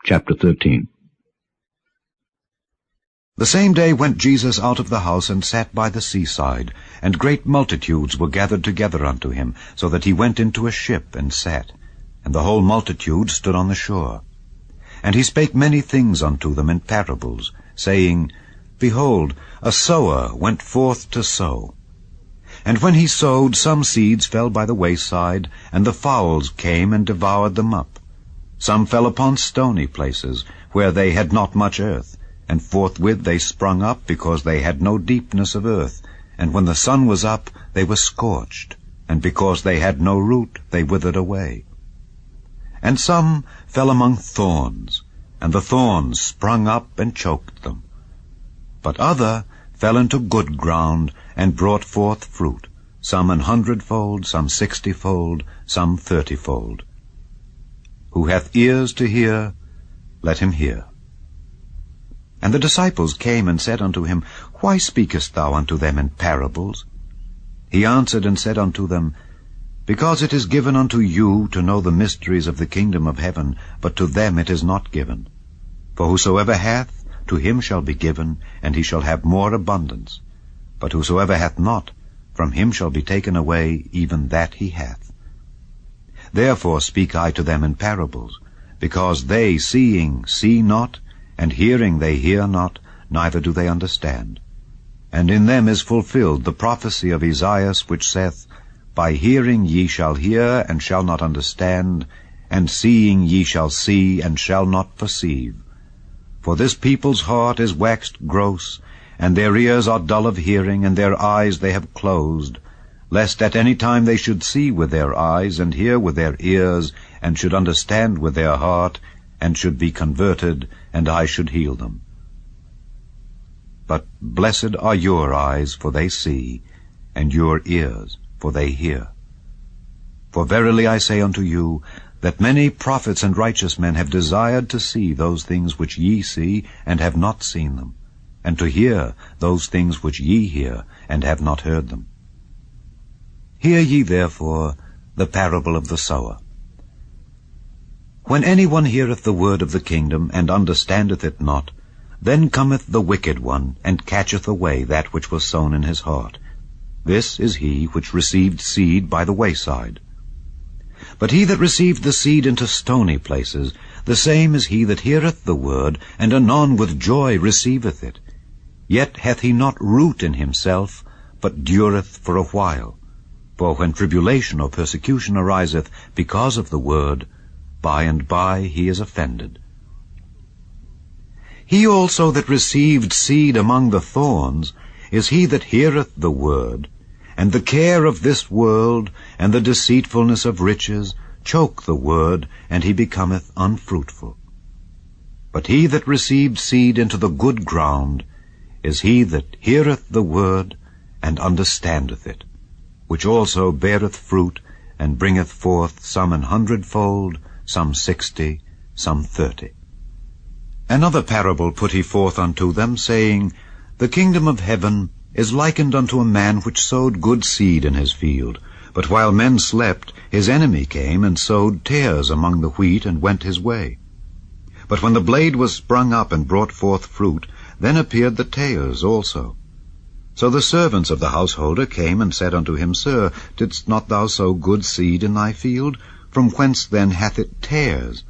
Chapter 13. The same day went Jesus out of the house, and sat by the seaside, and great multitudes were gathered together unto him, so that he went into a ship, and sat, and the whole multitude stood on the shore. And he spake many things unto them in parables, saying, Behold, a sower went forth to sow. And when he sowed, some seeds fell by the wayside, and the fowls came and devoured them up. Some fell upon stony places, where they had not much earth, and forthwith they sprung up, because they had no deepness of earth. And when the sun was up, they were scorched, and because they had no root, they withered away. And some fell among thorns, and the thorns sprung up and choked them. But other fell into good ground, and brought forth fruit, some 100-fold, some 60-fold, some 30-fold. Who hath ears to hear, let him hear. And the disciples came and said unto him, Why speakest thou unto them in parables? He answered and said unto them, Because it is given unto you to know the mysteries of the kingdom of heaven, but to them it is not given. For whosoever hath, to him shall be given, and he shall have more abundance. But whosoever hath not, from him shall be taken away even that he hath. Therefore speak I to them in parables, because they seeing see not, and hearing they hear not, neither do they understand. And in them is fulfilled the prophecy of Esaias, which saith, By hearing ye shall hear, and shall not understand, and seeing ye shall see, and shall not perceive. For this people's heart is waxed gross, and their ears are dull of hearing, and their eyes they have closed, lest at any time they should see with their eyes, and hear with their ears, and should understand with their heart, and should be converted, and I should heal them. But blessed are your eyes, for they see, and your ears, for they hear. For verily I say unto you, that many prophets and righteous men have desired to see those things which ye see, and have not seen them, and to hear those things which ye hear, and have not heard them. Hear ye therefore the parable of the sower. When any one heareth the word of the kingdom, and understandeth it not, then cometh the wicked one, and catcheth away that which was sown in his heart. This is he which received seed by the wayside. But he that received the seed into stony places, the same is he that heareth the word, and anon with joy receiveth it. Yet hath he not root in himself, but dureth for a while. For when tribulation or persecution ariseth because of the word, by and by he is offended. He also that received seed among the thorns is he that heareth the word, and the care of this world, and the deceitfulness of riches, choke the word, and he becometh unfruitful. But he that received seed into the good ground is he that heareth the word, and understandeth it, which also beareth fruit, and bringeth forth some 100-fold, some 60, some 30. Another parable put he forth unto them, saying, The kingdom of heaven is likened unto a man which sowed good seed in his field. But while men slept, his enemy came and sowed tares among the wheat, and went his way. But when the blade was sprung up and brought forth fruit, then appeared the tares also. So the servants of the householder came and said unto him, Sir, didst not thou sow good seed in thy field? From whence then hath it tares?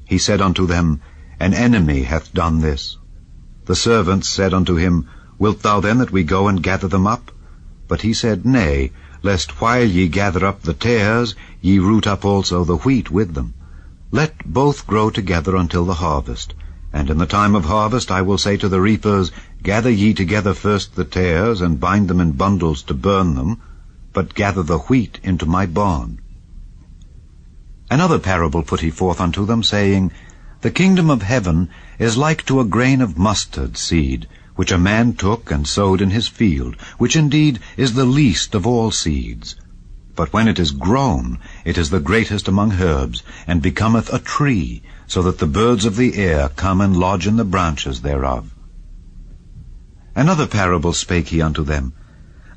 He said unto them, An enemy hath done this. The servants said unto him, Wilt thou then that we go and gather them up? But he said, Nay, lest while ye gather up the tares, ye root up also the wheat with them. Let both grow together until the harvest. And in the time of harvest I will say to the reapers, Gather ye together first the tares, and bind them in bundles to burn them, but gather the wheat into my barn. Another parable put he forth unto them, saying, The kingdom of heaven is like to a grain of mustard seed, which a man took and sowed in his field, which indeed is the least of all seeds. But when it is grown, it is the greatest among herbs, and becometh a tree, so that the birds of the air come and lodge in the branches thereof. Another parable spake he unto them,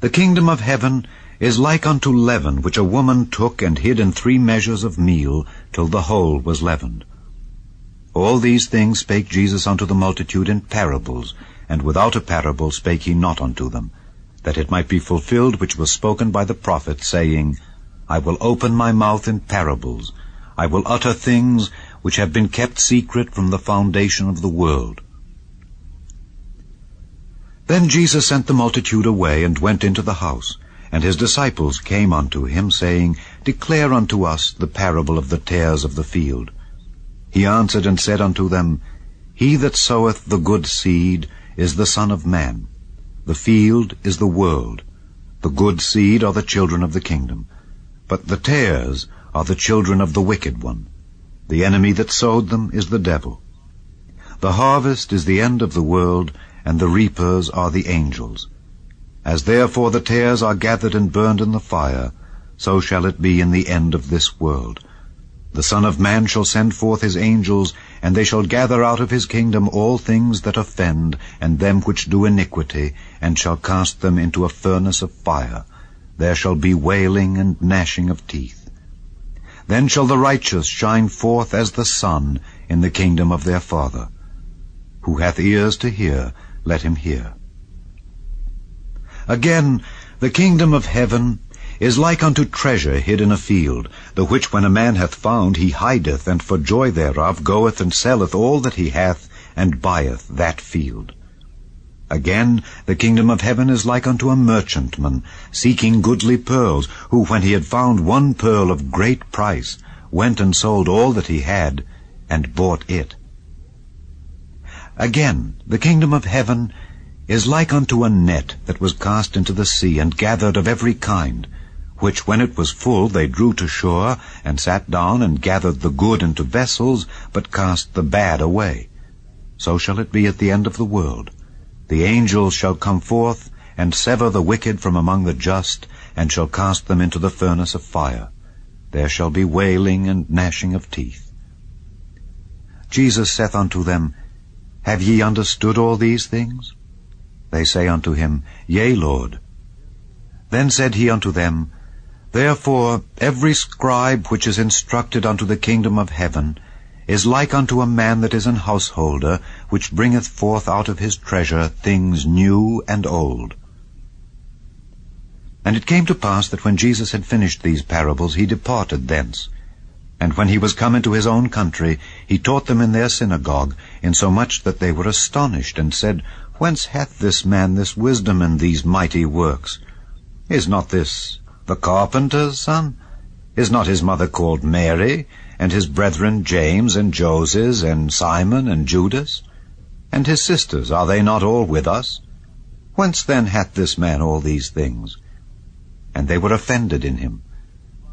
The kingdom of heaven is like unto leaven, which a woman took and hid in 3 measures of meal, till the whole was leavened. All these things spake Jesus unto the multitude in parables, and without a parable spake he not unto them, that it might be fulfilled which was spoken by the prophet, saying, I will open my mouth in parables, I will utter things which have been kept secret from the foundation of the world. Then Jesus sent the multitude away, and went into the house. And his disciples came unto him, saying, Declare unto us the parable of the tares of the field. He answered and said unto them, He that soweth the good seed is the Son of Man. The field is the world. The good seed are the children of the kingdom. But the tares are the children of the wicked one. The enemy that sowed them is the devil. The harvest is the end of the world, and the reapers are the angels. As therefore the tares are gathered and burned in the fire, so shall it be in the end of this world. The Son of Man shall send forth his angels, and they shall gather out of his kingdom all things that offend, and them which do iniquity, and shall cast them into a furnace of fire. There shall be wailing and gnashing of teeth. Then shall the righteous shine forth as the sun in the kingdom of their Father. Who hath ears to hear, let him hear. Again, the kingdom of heaven is like unto treasure hid in a field, the which when a man hath found, he hideth, and for joy thereof goeth and selleth all that he hath, and buyeth that field. Again, the kingdom of heaven is like unto a merchantman, seeking goodly pearls, who, when he had found one pearl of great price, went and sold all that he had, and bought it. Again, the kingdom of heaven is like unto a net that was cast into the sea, and gathered of every kind, which when it was full they drew to shore, and sat down, and gathered the good into vessels, but cast the bad away. So shall it be at the end of the world. The angels shall come forth, and sever the wicked from among the just, and shall cast them into the furnace of fire. There shall be wailing and gnashing of teeth. Jesus saith unto them, Have ye understood all these things? They say unto him, Yea, Lord. Then said he unto them, Therefore every scribe which is instructed unto the kingdom of heaven is like unto a man that is an householder, which bringeth forth out of his treasure things new and old. And it came to pass that when Jesus had finished these parables, he departed thence. And when he was come into his own country, he taught them in their synagogue, insomuch that they were astonished, and said, Whence hath this man this wisdom and these mighty works? Is not this the carpenter's son? Is not his mother called Mary, and his brethren James and Joses and Simon and Judas? And his sisters, are they not all with us? Whence then hath this man all these things? And they were offended in him.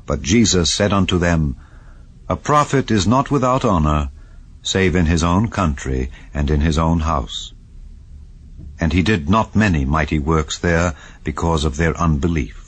But Jesus said unto them, A prophet is not without honor, save in his own country and in his own house. And he did not many mighty works there because of their unbelief.